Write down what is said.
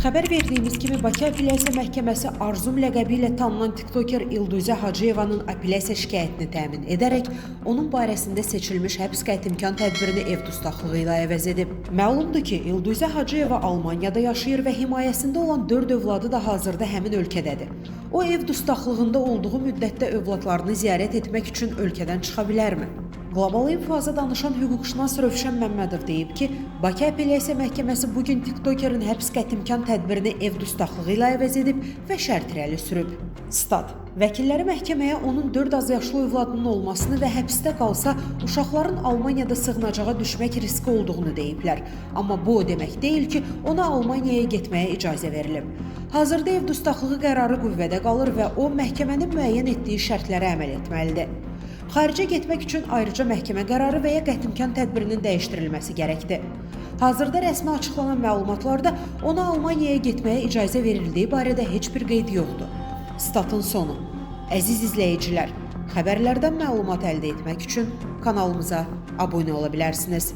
Xəbər verdiyimiz kimi Bakı Apellyasiya Məhkəməsi Arzum ləqəbi ilə tanınan tiktoker İldüzə Hacıyevanın apellyasiya şikayətini təmin edərək onun barəsində seçilmiş həbs qətimkan tədbirini ev dustaqlığı ilə əvəz edib. Məlumdur ki, İldüzə Hacıyeva Almaniyada yaşayır və himayəsində olan 4 övladı da hazırda həmin ölkədədir. O ev dustaqlığında olduğu müddətdə övladlarını ziyarət etmək üçün ölkədən çıxa bilərmi? Qlobal İnfoza danışan hüquqşünas Rövşən Məmmədov deyib ki, Bakı Apellyasiya Məhkəməsi bugün tiktokerin həbs qətimkan tədbirini ev dustaqlığı ilə əvəz edib və şərt irəli sürüb. Stat: Vəkilləri məhkəməyə onun 4 az yaşlı övladının olmasını və həbsdə qalsa uşaqların Almaniyada sığınacağa düşmək riski olduğunu deyiblər. Amma bu o demək deyil ki, ona Almaniyaya getməyə icazə verilib. Hazırda ev dustaqlığı qərarı qüvvədə qalır və o məhkəmənin müəyyən etdiyi şərtlərə əməl etməlidir. Xaricə getmək üçün ayrıca məhkəmə qərarı və ya qətimkan tədbirinin dəyişdirilməsi gərəkdir. Hazırda rəsmi açıqlanan məlumatlarda ona Almaniyaya getməyə icazə verildiyi barədə heç bir qeyd yoxdur. Statın sonu. Əziz izləyicilər, xəbərlərdən məlumat əldə etmək üçün kanalımıza abunə ola bilərsiniz.